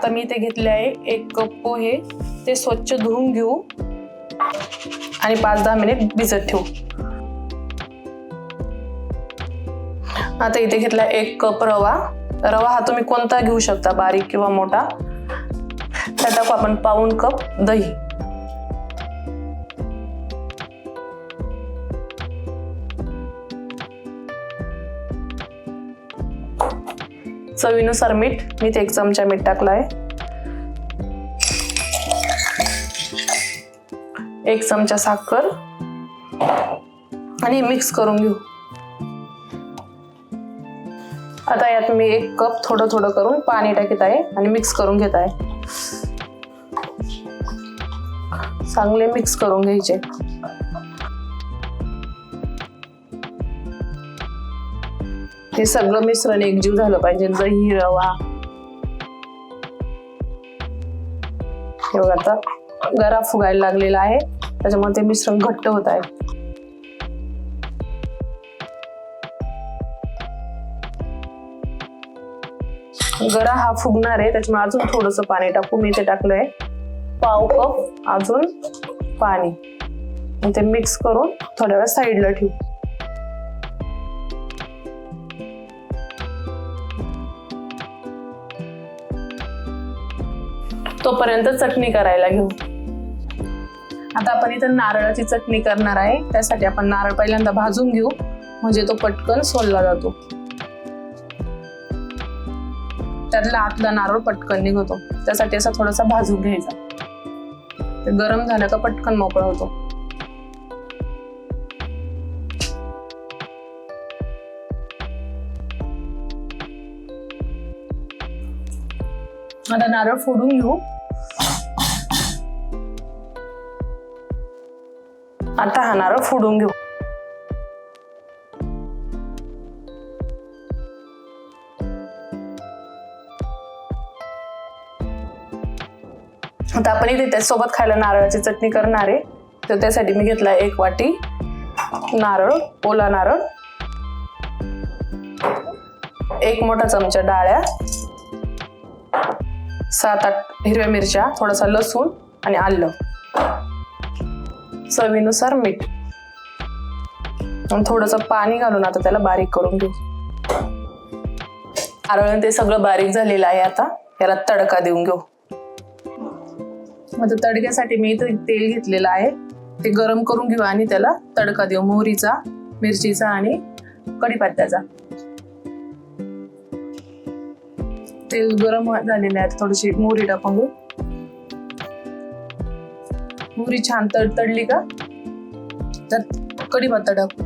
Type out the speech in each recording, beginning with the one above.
आता मी इथे घेतले आहे 1 कप पोहे. ते स्वच्छ धुवून घेऊ आणि 5-10 मिनिट भिजत ठेवू. आता इथे घेतला 1 कप रवा. रवा हा तुम्ही कोणता घेऊ शकता, बारीक किंवा मोठा. त्यात टाकू आपण पाऊण कप दही. चवीनुसार मीठ. मी इथे 1 चमचा मीठ टाकलं आहे. 1 चमचा साखर आणि मिक्स करून घेऊ. आता यात मी 1 कप थोडं थोडं करून पाणी टाकत आहे आणि मिक्स करून घेत आहे. चांगले मिक्स करून घ्यायचे. हे सगळं मिश्रण एकजीव झालं पाहिजे. दही, रवा. हे बघा आता गरा फुगायला लागलेला आहे, त्याच्यामुळे ते मिश्रण घट्ट होत आहे. गरा हा फुगणार आहे, त्याच्यामुळे अजून थोडंसं पाणी टाकू. मी इथे टाकलंय पाव कप अजून पाणी. ते मिक्स करून थोड्या वेळ साईडला ठेवू. तोपर्यंत चटणी करायला घेऊ. आता आपण इथं नारळाची चटणी करणार आहे. त्यासाठी आपण नारळ पहिल्यांदा भाजून घेऊ, म्हणजे तो पटकन सोलला जातो. त्यातला आतला नारळ पटकन निघतो, त्यासाठी असा थोडासा भाजून घ्यायचा. ते गरम झालं का पटकन मोकळा होतो. आता नारळ फोडून घेऊ. आता हा नारळ फोडून घेऊ. आता आपण इथे त्यासोबत खायला नारळाची चटणी करणार आहे, तर त्यासाठी मी घेतला 1 वाटी नारळ, ओला नारळ, 1 मोठा चमचा डाळ्या, 7-8 हिरव्या मिरच्या, थोडासा लसूण आणि आलं, चवीनुसार मीठ आणि थोडंसं पाणी घालून आता त्याला बारीक करून घेऊ. नारळ ते सगळं बारीक झालेलं आहे. आता याला तडका देऊन घेऊ. आता तडक्यासाठी मी इथं तेल घेतलेलं आहे, ते गरम करून घेऊ आणि त्याला तडका देऊ. मोहरीचा, मिरचीचा आणि कढीपत्त्याचा. तेल गरम झालेलं आहे, थोडीशी मोहरी टाकून घेऊ. मोहरी छान तडतडली का त्यात कढीपत्ता टाकू.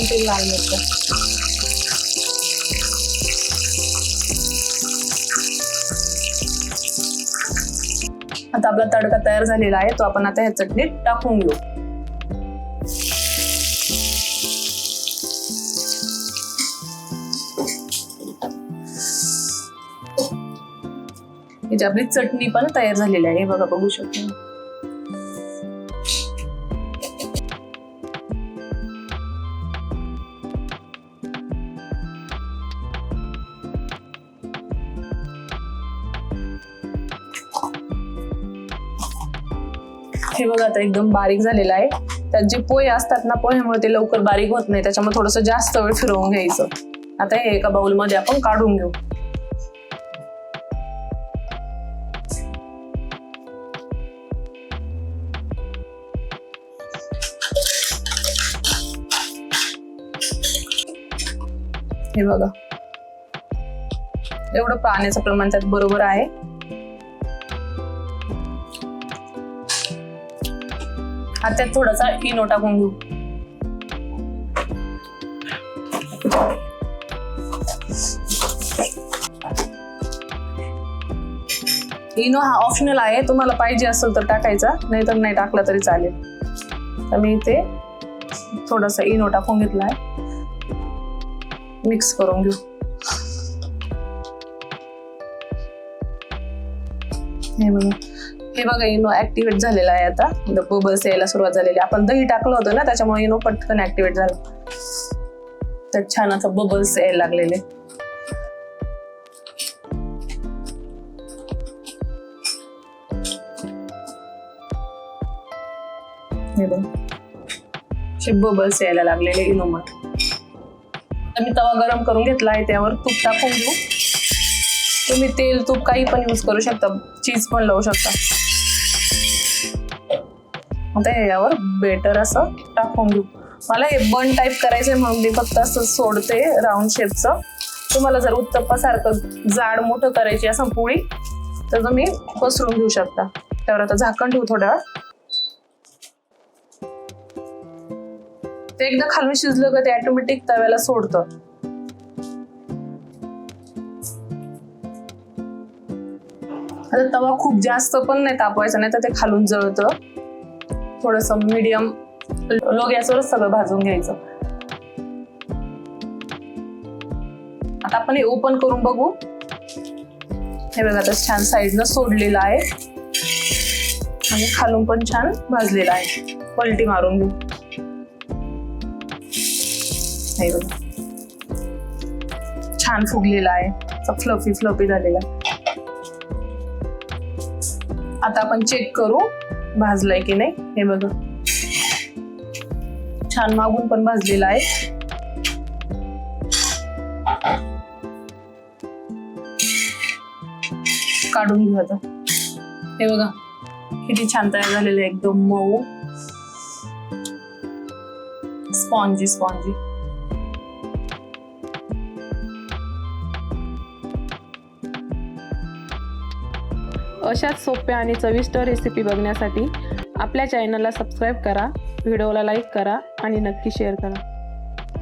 तेल लाल मिरच्या. आता आपला तडका तयार झालेला आहे, तो आपण आता ह्या चटणीत टाकून घेऊ. इथे आपली चटणी पण तयार झालेली आहे, बघा, बघू शकतो. हे बघा आता एकदम बारीक झालेला आहे. त्यात जे पोहे असतात ना, पोह्यामुळे ते लवकर बारीक होत नाही, त्याच्यामुळे थोडंसं जास्त वेळ फिरवून घ्यायचं. आता हे एका बाउल मध्ये आपण काढून घेऊ. हे बघा एवढं पाण्याचं प्रमाण त्यात बरोबर आहे. आता त्यात थोडासा इनो टाकून घेऊ. इनो हा ऑप्शनल आहे, तुम्हाला पाहिजे असेल तर टाकायचा, नाहीतर नाही टाकला तरी चालेल. तर मी इथे थोडासा इनो टाकून घेतला आहे. मिक्स करून घेऊ. हे बघा इनो ऍक्टिव्हेट झालेला आहे आता. बबल्स यायला सुरुवात झालेली. आपण दही टाकलं होतं ना, त्याच्यामुळे इनो पटकन ऍक्टिव्हेट झालं. तर छान असं बबल्स यायला लागलेले. हे बघ बबल्स यायला लागलेले इनो मध्ये. आता मी तवा गरम करून घेतला आहे, त्यावर तूप टाकून घेऊ. तुम्ही तेल तूप काही पण यूज करू शकता, चीज पण लावू शकता. आता यावर बेटर असं टाकून घेऊ. मला हे बन टाईप करायचंय म्हणून मी फक्त असं सोडते राऊंड शेपचं. तुम्हाला जर उत्तप्पा सारखं जाड मोठं करायची असं पोळी तर तुम्ही पसरून घेऊ शकता. त्यावर आता झाकण ठेवू थोड्या वेळ. ते एकदा खालून शिजलं का ते ऑटोमॅटिक तव्याला सोडतं. आता तवा खूप जास्त पण नाही तापवायचा, नाही तर ते खालून जळतं. थोडस मीडियम लो गॅसवरच सगळं भाजून घ्यायचं. आता आपण हे ओपन करून बघू. हे बघा आता छान साईडनं सोडलेलं आहे आणि खालून पण छान भाजलेलं आहे. पलटी मारून घेऊ. हे बघा छान फुगलेला आहे, फ्लफी फ्लफी झालेला आहे. आता आपण चेक करू भाजलाय की नाही. हे बघा छान मागून पण भाजलेला आहे. काढून घेऊ आता. हे बघा किती छान तयार झालेले, एकदम मऊ स्पॉन्जी स्पॉन्जी. अशाच सोप्या आणि चविष्ट रेसिपी बघण्यासाठी आपल्या चॅनलला सबस्क्राईब करा, व्हिडिओला लाईक करा आणि नक्की शेअर करा.